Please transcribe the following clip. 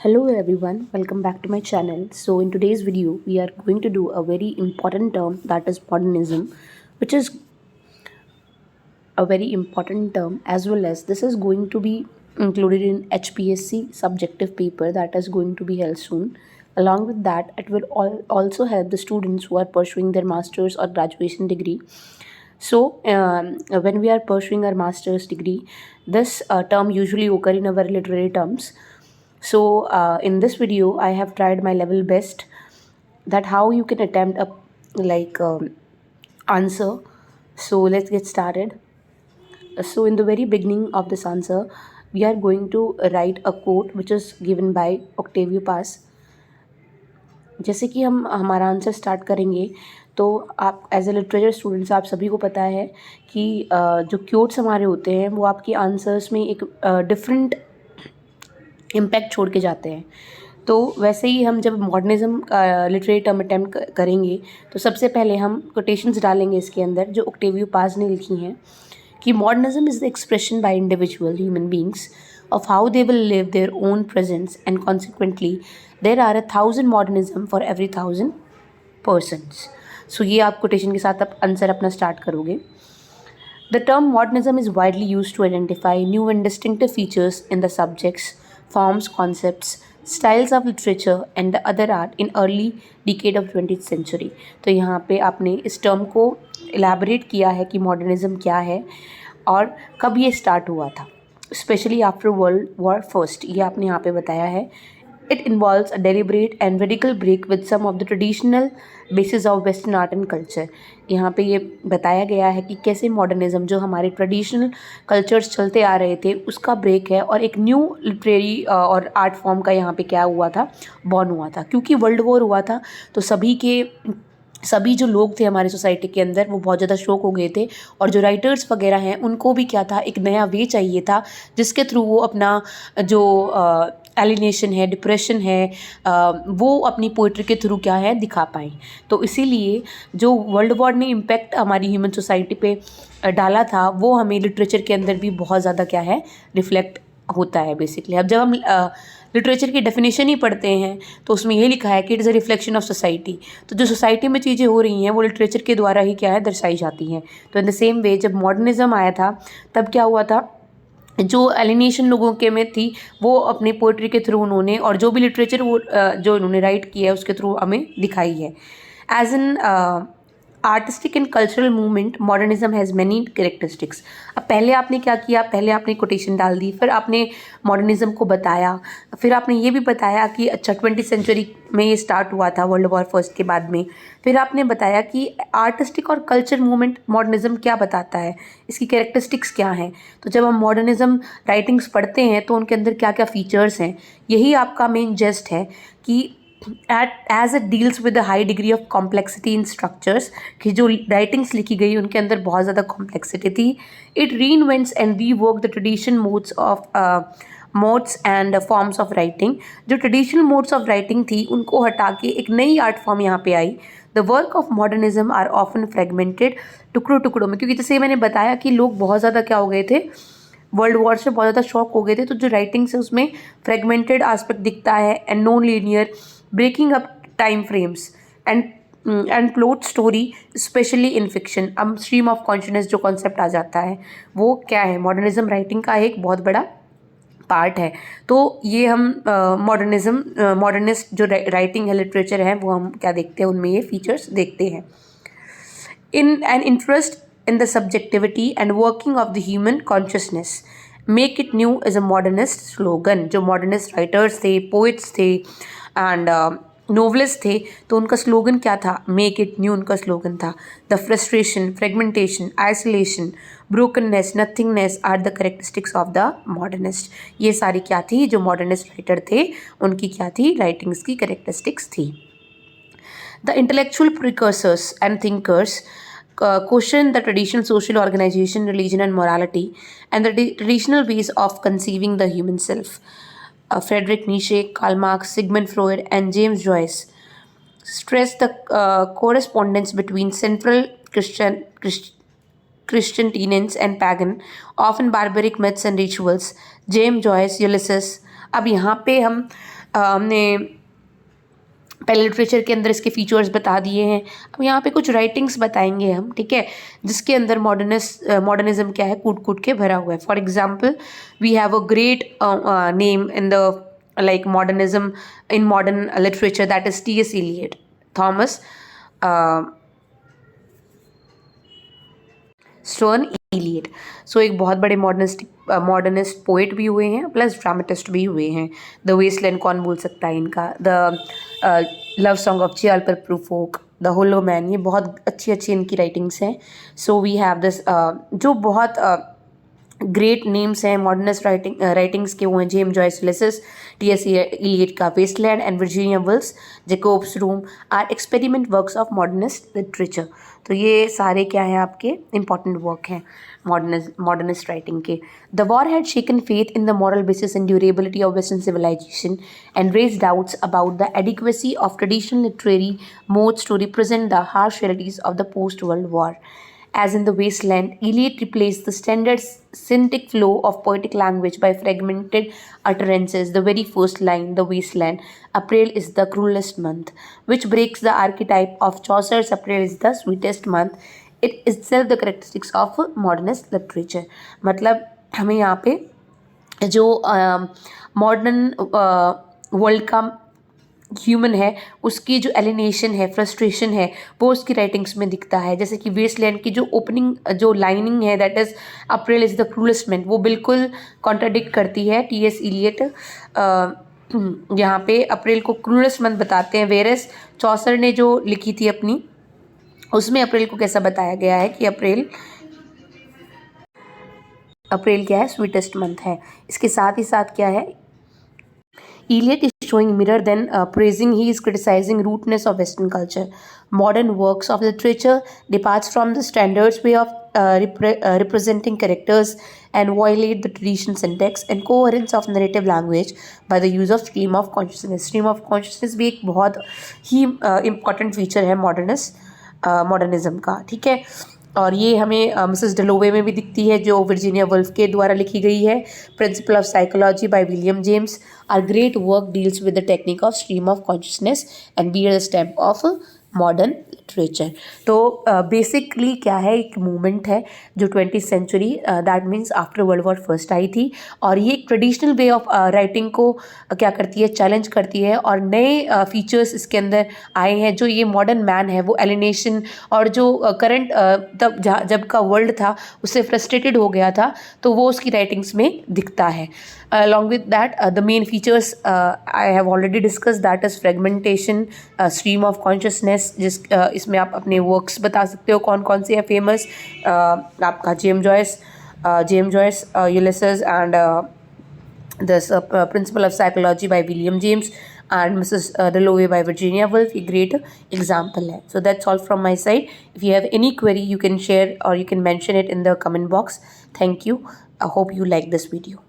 Hello everyone, welcome back to my channel. So in today's video, we are going to do a very important term, that is modernism, which is a very important term, as well as this is going to be included in HPSC subjective paper that is going to be held soon. Along with that, it will also help the students who are pursuing their master's or graduation degree. So, when we are pursuing our master's degree, this term usually occur in our literary terms. So, in this video, I have tried my level best that how you can attempt a answer. So, let's get started. So, in the very beginning of this answer, we are going to write a quote which is given by Octavio Paz. जैसे कि हम हमारा answer start करेंगे, तो आप as A literature students आप सभी को पता है कि जो क्योट्स हमारे होते हैं वो आपके आंसर्स में एक डिफरेंट इम्पैक्ट छोड़ के जाते हैं। तो वैसे ही हम जब मॉडर्निज्म लिटरेरी टर्म अटैम्प्ट करेंगे, तो सबसे पहले हम कोटेशंस डालेंगे इसके अंदर जो ओक्टेवियो पाज ने लिखी हैं कि modernism is the expression by individual human beings of how they will live their own presence, and consequently there are 1,000 modernism for every 1,000 persons. So ये आप कोटेशन के साथ आप आंसर अपना स्टार्ट करोगे. The term modernism is widely used to identify new and distinctive features in the subjects, forms, concepts, styles of literature and the other art in early decade of 20th century. तो यहाँ पे आपने इस term को elaborate किया है कि modernism क्या है और कब ये स्टार्ट हुआ था, specially after world war first, ये आपने यहाँ पे बताया है. It involves a deliberate and radical break with some of the traditional basis of western art and culture. यहाँ पे ये बताया गया है कि कैसे मॉडर्निज्म जो हमारे ट्रेडिशनल कल्चर्स चलते आ रहे थे उसका ब्रेक है और एक न्यू लिटरेरी और आर्ट फॉर्म का यहाँ पे क्या हुआ था, बॉर्न हुआ था. क्योंकि वर्ल्ड वॉर हुआ था तो सभी जो लोग थे हमारे सोसाइटी के अंदर वो बहुत ज़्यादा शॉक हो गए थे, और जो राइटर्स वगैरह हैं उनको भी क्या था, एक नया वे चाहिए था जिसके थ्रू वो अपना जो एलिनेशन है, डिप्रेशन है, वो अपनी पोइट्री के थ्रू क्या है दिखा पाएँ. तो इसीलिए जो वर्ल्ड वॉर ने इम्पैक्ट हमारी ह्यूमन सोसाइटी पे डाला था वो हमें लिटरेचर के अंदर भी बहुत ज़्यादा क्या है रिफ्लेक्ट होता है बेसिकली. अब जब हम लिटरेचर की डेफिनेशन ही पढ़ते हैं तो उसमें ये लिखा है कि it is a reflection of society. तो जो सोसाइटी में चीज़ें हो रही हैं वो लिटरेचर के द्वारा ही क्या है दर्शाई जाती हैं. तो इन द सेम वे जब मॉडर्निज्म आया था तब क्या हुआ था, जो एलिनेशन लोगों के में थी वो अपने पोइट्री के थ्रू उन्होंने, और जो भी लिटरेचर वो जो उन्होंने राइट किया है उसके थ्रू हमें दिखाई है. As an artistic and cultural movement modernism has many characteristics. अब पहले आपने क्या किया, पहले आपने कोटेशन डाल दी, फिर आपने मॉडर्निज्म को बताया, फिर आपने ये भी बताया कि अच्छा 20th सेंचुरी में ये स्टार्ट हुआ था वर्ल्ड वॉर फर्स्ट के बाद में. फिर आपने बताया कि आर्टिस्टिक और कल्चर मूवमेंट मॉडर्निज्म क्या बताता है, इसकी कैरेक्टरिस्टिक्स क्या हैं. तो जब हम मॉडर्निज्म राइटिंग्स पढ़ते हैं तो उनके अंदर क्या क्या फीचर्स हैं, यही आपका मेन जेस्ट है कि as it deals with a high degree of complexity in structures, कि जो राइटिंग्स लिखी गई उनके अंदर बहुत ज़्यादा कॉम्प्लेक्सिटी थी. It reinvents and rework the tradition modes and forms of writing. जो ट्रेडिशनल मोड्स ऑफ राइटिंग थी उनको हटा के एक नई आर्ट फॉर्म यहाँ पे आई. The work of modernism are often fragmented, टुकड़ों टुकड़ों में, क्योंकि जैसे मैंने बताया कि लोग बहुत ज़्यादा क्या हो गए थे, वर्ल्ड वॉर से बहुत ज़्यादा शॉक हो गए थे. तो जो राइटिंग्स है उसमें फ्रेगमेंटेड एस्पेक्ट दिखता है and non linear, breaking up time frames and plot story specially in fiction. अब स्ट्रीम ऑफ कॉन्शियसनेस जो कॉन्सेप्ट आ जाता है वो क्या है, मॉडर्निज्म राइटिंग का एक बहुत बड़ा पार्ट है. तो ये हम मॉडर्निस्ट जो राइटिंग है, लिटरेचर है, वो हम क्या देखते हैं, उनमें ये फीचर्स देखते हैं. In an interest in the subjectivity and working of the human consciousness. Make it new is a modernist slogan. जो modernist writers थे, poets थे and novelists थे, तो उनका स्लोगन क्या था, make it new उनका स्लोगन था. The frustration, fragmentation, isolation, brokenness, nothingness are the characteristics of the modernist. ये सारी क्या थी, जो modernist writer थे उनकी क्या थी, writings की characteristics थी. The intellectual precursors and thinkers question the traditional social organization, religion and morality, and the traditional ways of conceiving the human self. Friedrich Nietzsche, Karl Marx, Sigmund Freud and James Joyce stress the correspondence between central Christian tenets and pagan, often barbaric myths and rituals. James Joyce, Ulysses. अब यहाँ पे हम हमने पहले literature के अंदर इसके features बता दिए हैं। अब यहाँ पे कुछ राइटिंग्स बताएंगे हम, ठीक है, जिसके अंदर मॉडर्निज्म क्या है, कूट कूट के भरा हुआ है। For example we have a great name in the like modernism in modern literature, that is T.S. Eliot, Thomas Stearns Eliot. So एक बहुत बड़े मॉडर्निस्ट पोइट भी हुए हैं प्लस ड्रामेटिस्ट भी हुए हैं। द वेस्टलैंड कौन भूल सकता है इनका, the love song of J Alfred Prufrock, the hollow man, ये बहुत अच्छी अच्छी इनकी राइटिंग्स हैं। सो वी हैव दिस जो बहुत ग्रेट नेम्स हैं मॉडर्निस्ट राइटिंग्स के, वो हैं James Joyce, Ulysses, T S. Eliot का Waste Land and Virginia Woolf, Jacob's Room are experiment works of modernist literature. तो ये सारे क्या हैं आपके इंपॉर्टेंट वर्क हैं मॉडर्निस्ट राइटिंग के। The war had shaken faith in the moral basis and durability of western civilisation and raised doubts about the adequacy of traditional literary modes to represent the harsh realities of the post world war. As in the wasteland, Eliot replaced the standard synthetic flow of poetic language by fragmented utterances. The very first line, the wasteland, April is the cruelest month, which breaks the archetype of Chaucer's April is the sweetest month. It is itself the characteristics of modernist literature. मतलब हमें यहाँ पे जो modern world का human है उसकी जो alienation है, फ्रस्ट्रेशन है, वो उसकी राइटिंग्स में दिखता है। जैसे कि वेस्टलैंड की जो ओपनिंग जो लाइनिंग है, that is April is the cruellest month, वो बिल्कुल कॉन्ट्राडिक्ट करती है टी.एस. इलियट। यहाँ पे अप्रैल को क्रूलेस्ट मंथ बताते हैं, वेरस चौसर ने जो लिखी थी अपनी, उसमें अप्रैल को कैसा बताया गया है कि अप्रैल क्या है, स्वीटेस्ट मंथ है। इसके साथ ही साथ क्या है, Eliot is showing mirror than praising, he is criticizing rootness of Western culture. Modern works of literature departs from the standards way of representing characters and violate the traditional syntax and coherence of narrative language by the use of stream of consciousness. Stream of consciousness भी एक बहुत ही important feature है modernism का, ठीक है। और ये हमें मिसेस डलोवे में भी दिखती है, जो वर्जीनिया वुल्फ के द्वारा लिखी गई है। Principle of psychology by William James, are great work deals with the technique of stream of consciousness and bear the step of modern literature. तो बेसिकली क्या है, एक मूवमेंट है जो 20th century, that means after world war first आई थी, और ये एक ट्रेडिशनल वे ऑफ राइटिंग को क्या करती है, चैलेंज करती है, और नए फीचर्स इसके अंदर आए हैं। जो ये मॉडर्न मैन है वो एलिनेशन और जो करंट तब जब का वर्ल्ड था उससे फ्रस्ट्रेटेड हो गया था, तो वो उसकी राइटिंग्स में दिखता है। along with that the main features I have already discussed, that is fragmentation, stream of consciousness, इसमें आप अपने वर्क्स बता सकते हो कौन कौन से हैं फेमस, आपका James Joyce, Ulysses and this principle of psychology by William James and Mrs. Dalloway by Virginia Woolf, a great example है। So that's all from my side. If you have any query you can share or you can mention it in the comment box. Thank you. I hope you like this video.